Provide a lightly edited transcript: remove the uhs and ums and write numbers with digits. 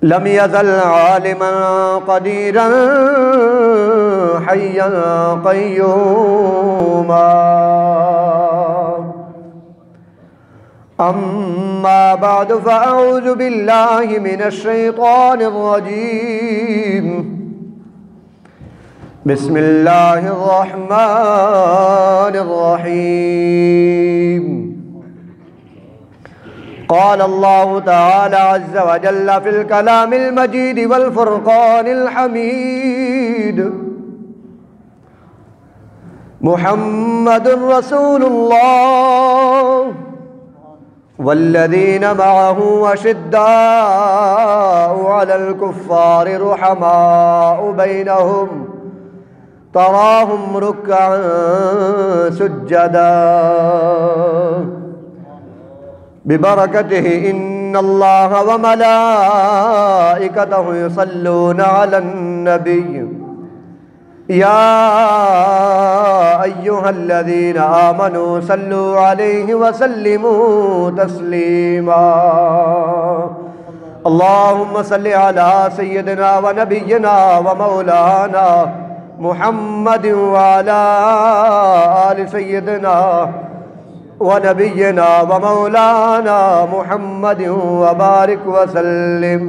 Lump यज़ल आलिमन क़दीरन हय्यन क़य्यूमा अम्मा बअद फ़अऊज़ु बिल्लाहि मिनश शैतानिर रजीम बिस्मिल्लाहिर रहमानिर रहीम क़ाल अल्लाहु तआला अज़्ज़ व जल्ल फ़िल कलामिल मजीद वल फ़ुरक़ानिल हमीद मुहम्मदुर रसूलुल्लाह वल्लज़ीना मअहु अशिद्दाउ अलल कुफ़्फ़ारि रुहमाउ बैनहुम तराहुम रुक्अन सुज्जदा बिबरकतिहि इन्नल्लाह व मलाइकतहु युसल्लूना अलन नबी या अय्युहल्लज़ीना आमनू सल्लू अलैहि व सल्लिमू तस्लीमा अल्लाहुम्मा सल्लि अला सय्यिदिना व नबिय्यिना व मौलाना मुहम्मदिन व अला आलि सय्यिदिना व नबिय्यिना व मौलाना मुहम्मदिन व बारिक व सल्लिम।